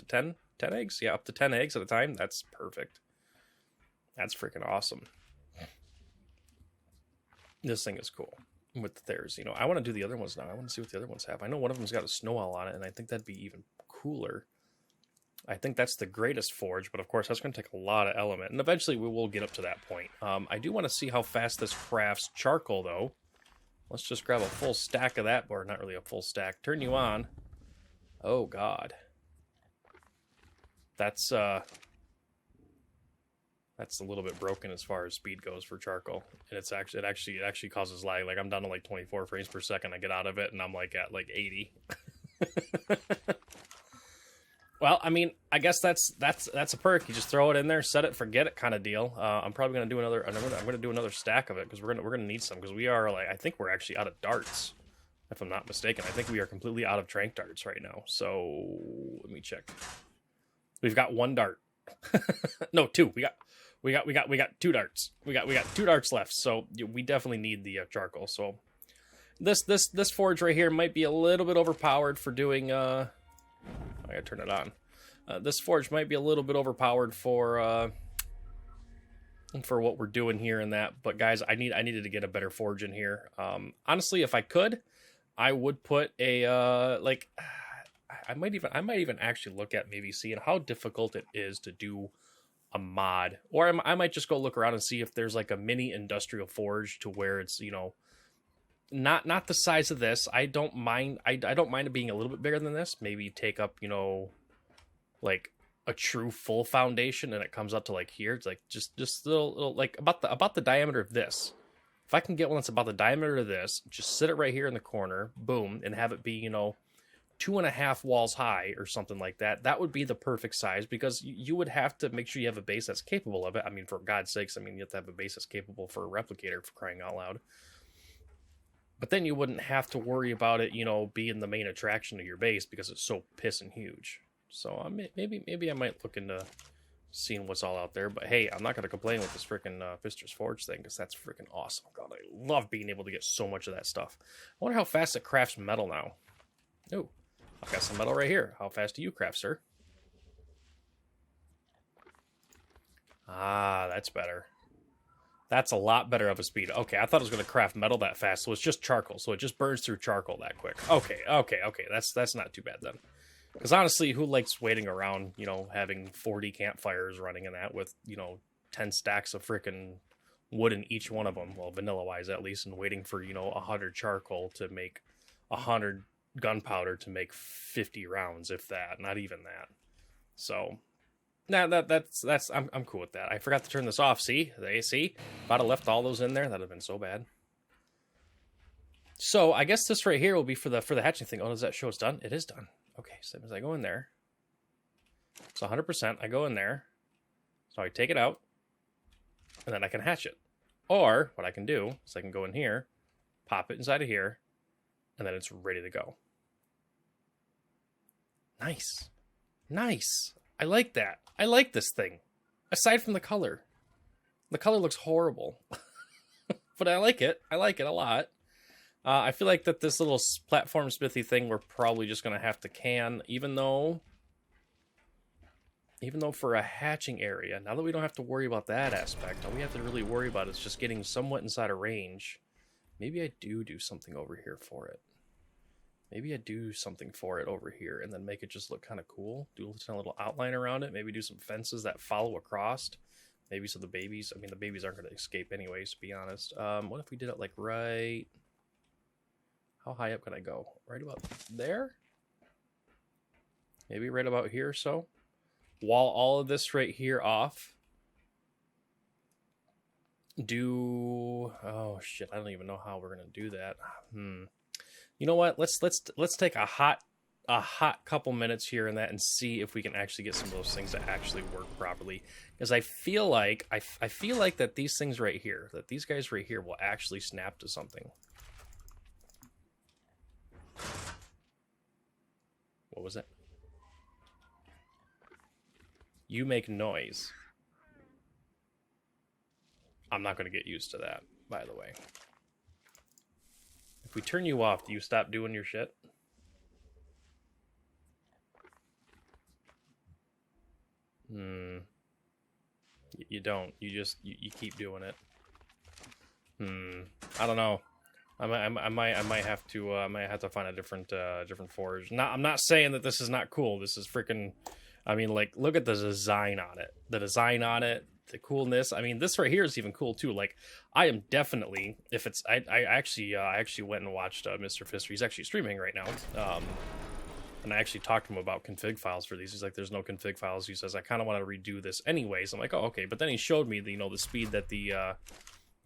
10 eggs? Yeah, up to 10 eggs at a time. That's perfect. That's freaking awesome. This thing is cool with the Thayers. I want to do the other ones now. I want to see what the other ones have. I know one of them's got a snow owl on it, and I think that'd be even cooler. I think that's the greatest forge, but of course that's going to take a lot of element, and eventually we will get up to that point. I do want to see how fast this crafts charcoal, though. Let's just grab a full stack of that, or not really a full stack. Turn you on. Oh God, that's a little bit broken as far as speed goes for charcoal, and it actually causes lag. Like, I'm down to like 24 frames per second. I get out of it, and I'm like at like 80. Well, I mean, I guess that's a perk. You just throw it in there, set it, forget it, kind of deal. I'm probably gonna do another. I'm gonna do another stack of it because we're gonna need some, because we are I think we're actually out of darts, if I'm not mistaken. I think we are completely out of trank darts right now. So let me check. We've got one dart. No, two. We got two darts. We got two darts left. So we definitely need the charcoal. So this forge right here might be a little bit overpowered for doing. I gotta turn it on. This forge might be a little bit overpowered for what we're doing here and that. But guys, I needed to get a better forge in here. Honestly, if I could, I would put a I might even actually look at maybe seeing how difficult it is to do a mod, or I might just go look around and see if there's like a mini industrial forge to where it's not the size of this. I don't mind. I don't mind it being a little bit bigger than this. Maybe take up like a true full foundation and it comes up to like here, it's like just little like about the diameter of this. If I can get one that's about the diameter of this, just sit it right here in the corner, boom, and have it be, you know, 2.5 walls high or something like that, that would be the perfect size, because you would have to make sure you have a base that's capable of it. I mean, for God's sakes, I mean, you have to have a base that's capable for a replicator, for crying out loud. But then you wouldn't have to worry about it, you know, being the main attraction of your base because it's so pissing huge. So maybe I might look into seeing what's all out there. But hey, I'm not going to complain with this freaking Fister's Forge thing, because that's freaking awesome. God, I love being able to get so much of that stuff. I wonder how fast it crafts metal now. Oh, I've got some metal right here. How fast do you craft, sir? Ah, that's better. That's a lot better of a speed. Okay, I thought it was going to craft metal that fast, so it's just charcoal. So it just burns through charcoal that quick. Okay. That's not too bad then. Because honestly, who likes waiting around, you know, having 40 campfires running in that with, you know, 10 stacks of freaking wood in each one of them, well, vanilla-wise at least, and waiting for, you know, 100 charcoal to make 100 gunpowder to make 50 rounds, if that, not even that. So... nah, that's I'm cool with that. I forgot to turn this off. See? If I'd have left all those in there, that'd have been so bad. So I guess this right here will be for the hatching thing. Oh, does that show it's done? It is done. Okay, so as I go in there, it's 100%. I go in there, so I take it out, and then I can hatch it. Or what I can do is I can go in here, pop it inside of here, and then it's ready to go. Nice. Nice. I like that. I like this thing. Aside from the color. The color looks horrible. But I like it. I like it a lot. I feel like that this little platform smithy thing we're probably just going to have to can, even though for a hatching area, now that we don't have to worry about that aspect, all we have to really worry about is just getting somewhat inside of range. Maybe I do something over here for it. Maybe I do something for it over here and then make it just look kind of cool. Do a little outline around it. Maybe do some fences that follow across. Maybe so the babies, I mean, the babies aren't going to escape anyways, to be honest. What if we did it like right... how high up can I go? Right about there? Maybe right about here or so. Wall all of this right here off. Oh shit, I don't even know how we're going to do that. You know what? Let's take a hot couple minutes here in that and see if we can actually get some of those things to actually work properly. Because I feel like I feel like that these things right here, that these guys right here will actually snap to something. What was it? You make noise. I'm not going to get used to that, by the way. If we turn you off, do you stop doing your shit? You don't. You keep doing it. I don't know. I might have to find a different forge. I'm not saying that this is not cool. This is freaking. I mean, like, look at the design on it. The design on it. The coolness. I mean, this right here is even cool too. Like, I am definitely, if it's, I actually went and watched Mr. Fister. He's actually streaming right now. And I actually talked to him about config files for these. He's like, there's no config files. He says, I kind of want to redo this anyways. I'm like, oh, okay. But then he showed me the, you know, the speed that the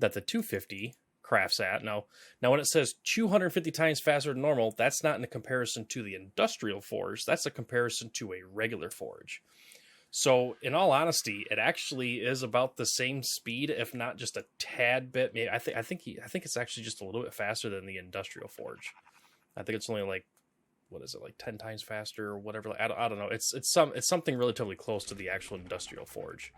250 crafts at. Now when it says 250 times faster than normal, that's not in a comparison to the industrial forge. That's a comparison to a regular forge. So, in all honesty, it actually is about the same speed, if not just a tad bit. Maybe I think it's actually just a little bit faster than the industrial forge. I think it's only like, what is it, like 10 times faster or whatever? I don't know. It's something relatively close to the actual industrial forge.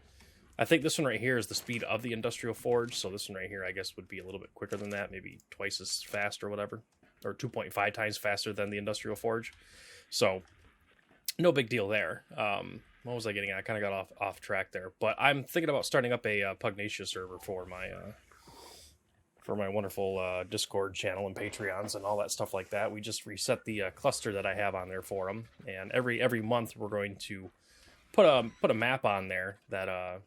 I think this one right here is the speed of the industrial forge. So this one right here, I guess, would be a little bit quicker than that, maybe twice as fast or whatever, or 2.5 times faster than the industrial forge. So, no big deal there. What was I getting at? I kind of got off track there, but I'm thinking about starting up a Pugnacia server for my wonderful Discord channel and Patreons and all that stuff like that. We just reset the cluster that I have on there for them, and every month we're going to put a map on there that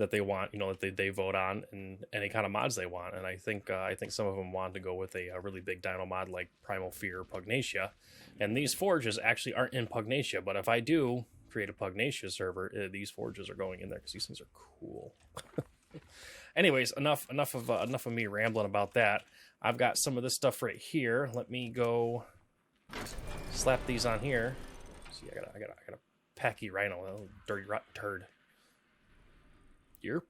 they want, you know, that they vote on, and any kind of mods they want. And I think some of them want to go with a really big dino mod like Primal Fear Pugnacia. And these forges actually aren't in Pugnacia, but if I do create a Pugnacia server, these forges are going in there because these things are cool. Anyways, enough of me rambling about that. I've got some of this stuff right here. Let me go slap these on here. See, I got a packy rhino, a little dirty rotten turd. Yerp.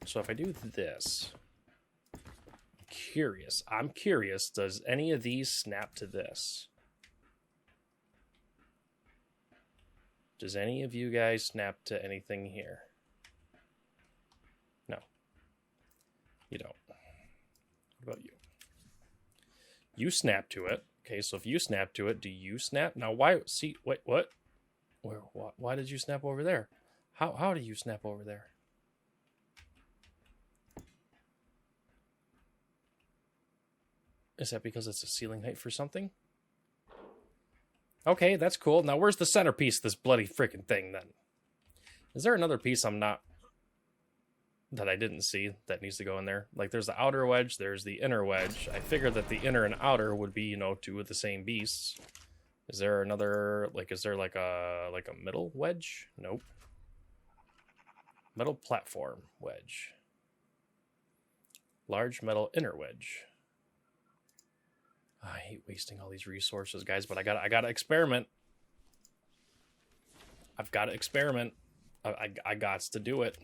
So if I do this, I'm curious, does any of these snap to this? Does any of you guys snap to anything here? No. You don't. What about you? You snap to it. Okay, so if you snap to it, do you snap? Now, why? See, wait, what? Why did you snap over there? How do you snap over there? Is that because it's a ceiling height for something? Okay, that's cool. Now, where's the centerpiece of this bloody freaking thing, then? Is there another piece that I didn't see that needs to go in there? Like, there's the outer wedge, there's the inner wedge. I figured that the inner and outer would be, you know, two of the same beasts. Is there another, like, is there like a middle wedge? Nope. Metal platform wedge. Large metal inner wedge. I hate wasting all these resources, guys, but I gotta experiment. I've got to experiment. I gots to do it.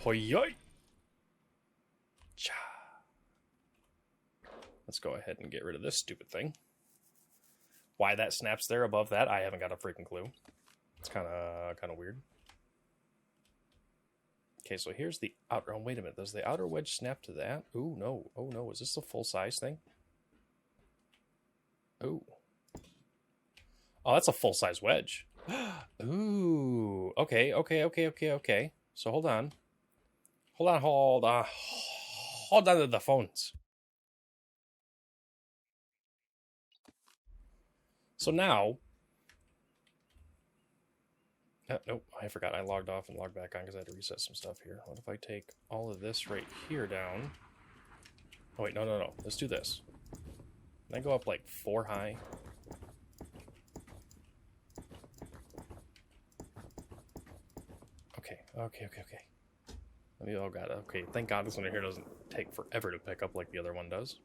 Hoi-yoy! Cha! Let's go ahead and get rid of this stupid thing. Why that snaps there above that, I haven't got a freaking clue. It's kind of weird. Okay, so here's the outer... Oh, wait a minute. Does the outer wedge snap to that? Ooh, no. Oh, no. Is this a full-size thing? Ooh. Oh, that's a full-size wedge. Ooh. Okay. So hold on. Hold on to the phones. So now... nope, I forgot. I logged off and logged back on because I had to reset some stuff here. What if I take all of this right here down? Oh, wait, no. Let's do this. Can I go up like 4 high? Okay. Let me, oh god, okay. Thank god this one here doesn't take forever to pick up like the other one does.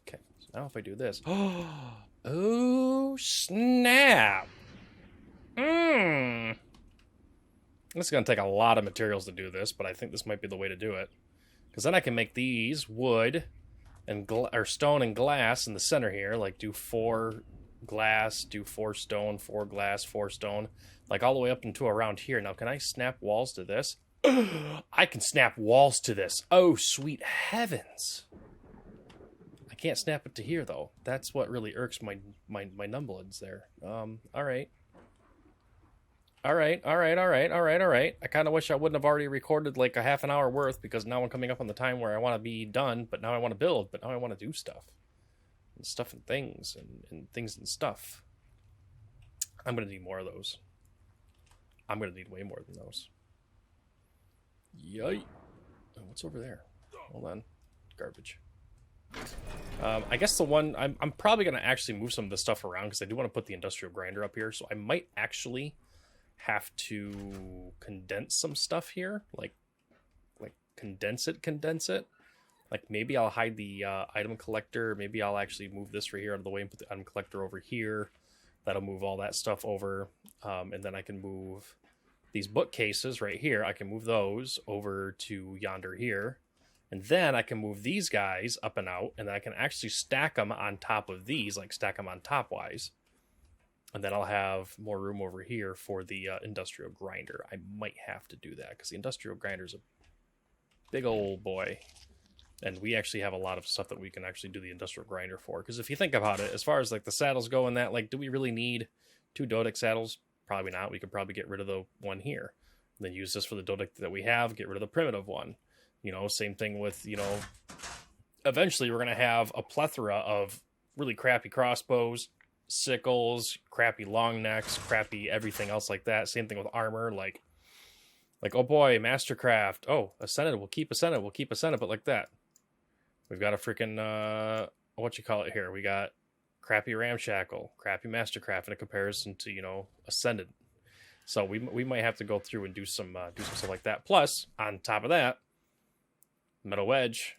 Okay, so now if I do this... Oh, snap! This is going to take a lot of materials to do this, but I think this might be the way to do it. Because then I can make these wood and or stone and glass in the center here. Like do 4 glass, do 4 stone, 4 glass, 4 stone. Like all the way up into around here. Now, can I snap walls to this? I can snap walls to this. Oh, sweet heavens. I can't snap it to here, though. That's what really irks my numblins there. Alright. All right. I kind of wish I wouldn't have already recorded like a half an hour worth because now I'm coming up on the time where I want to be done, but now I want to build, but now I want to do stuff. And stuff and things and things and stuff. I'm going to need more of those. I'm going to need way more than those. Yay. Oh, what's over there? Hold on. Garbage. I guess the one... I'm probably going to actually move some of this stuff around because I do want to put the industrial grinder up here, so I might actually... have to condense some stuff here, like condense it. Like maybe I'll hide the item collector. Maybe I'll actually move this right here out of the way and put the item collector over here. That'll move all that stuff over, and then I can move these bookcases right here. I can move those over to yonder here, and then I can move these guys up and out, and then I can actually stack them on top of these, like stack them on top wise. And then I'll have more room over here for the industrial grinder. I might have to do that because the industrial grinder is a big old boy. And we actually have a lot of stuff that we can actually do the industrial grinder for. Because if you think about it, as far as like the saddles go and that, like, do we really need 2 Dodic saddles? Probably not. We could probably get rid of the one here. And then use this for the Dodic that we have, get rid of the primitive one. You know, same thing with, you know, eventually we're going to have a plethora of really crappy crossbows, sickles, crappy long necks, crappy everything else like that. Same thing with armor, like oh boy, Mastercraft. Oh, Ascended, we'll keep Ascended, but like that. We've got a freaking what you call it here. We got crappy ramshackle, crappy mastercraft in a comparison to, you know, ascended. So we might have to go through and do some stuff like that. Plus, on top of that, metal wedge,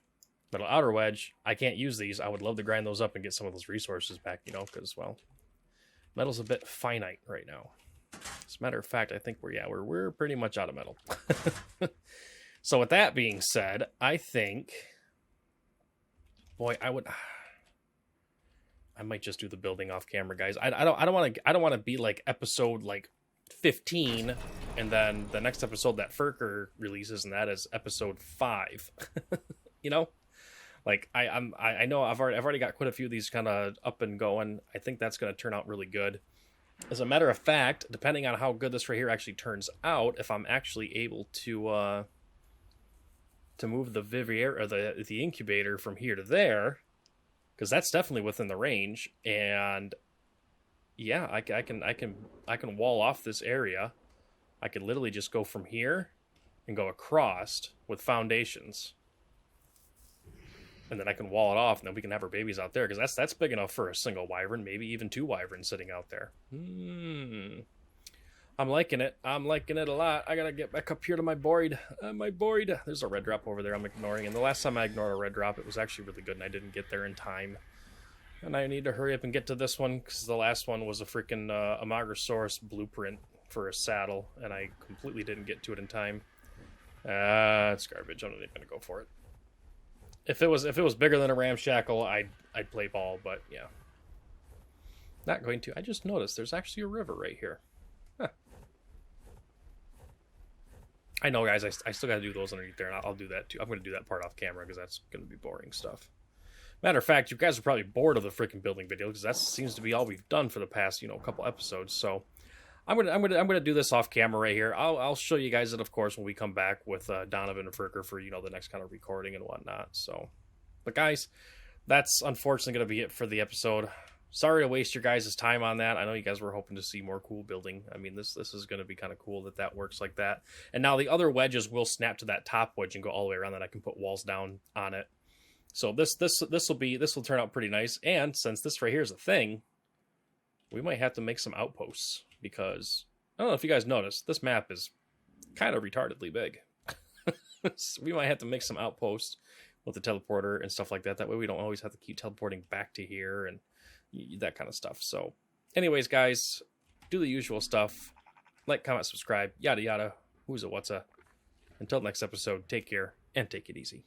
metal outer wedge. I can't use these. I would love to grind those up and get some of those resources back, you know, because, well, metal's a bit finite right now. As a matter of fact, I think we're pretty much out of metal. So with that being said, I think, boy, I might just do the building off camera, guys. I don't want to be like episode like 15, and then the next episode that Ferker releases, and that is episode 5. You know, like I know I've already got quite a few of these kind of up and going. I think that's going to turn out really good. As a matter of fact, depending on how good this right here actually turns out, if I'm actually able to move the Vivier or the incubator from here to there, because that's definitely within the range, and yeah, I can wall off this area. I could literally just go from here and go across with foundations, and then I can wall it off, and then we can have our babies out there, because that's big enough for a single wyvern, maybe even 2 wyverns sitting out there. I'm liking it. I'm liking it a lot. I gotta get back up here to my board. There's a red drop over there I'm ignoring, and the last time I ignored a red drop, it was actually really good, and I didn't get there in time. And I need to hurry up and get to this one, because the last one was a freaking Amagrosaurus blueprint for a saddle, and I completely didn't get to it in time. It's garbage. I'm not even gonna go for it. If it was bigger than a ramshackle, I'd play ball, but yeah. Not going to. I just noticed there's actually a river right here. Huh. I know, guys, I still got to do those underneath there, and I'll do that too. I'm going to do that part off camera, because that's going to be boring stuff. Matter of fact, you guys are probably bored of the freaking building video, because that seems to be all we've done for the past, you know, couple episodes. So I'm gonna do this off camera right here. I'll show you guys it, of course, when we come back with Donovan and Ferker for, you know, the next kind of recording and whatnot. So, but guys, that's unfortunately gonna be it for the episode. Sorry to waste your guys' time on that. I know you guys were hoping to see more cool building. I mean, this is going to be kind of cool that works like that. And now the other wedges will snap to that top wedge and go all the way around, that I can put walls down on it. So this will turn out pretty nice. And since this right here is a thing, we might have to make some outposts, because I don't know if you guys noticed, this map is kind of retardedly big. So we might have to make some outposts with the teleporter and stuff like that. That way we don't always have to keep teleporting back to here and that kind of stuff. So anyways, guys, do the usual stuff. Like, comment, subscribe, yada yada. Who's a what's a. Until next episode, take care and take it easy.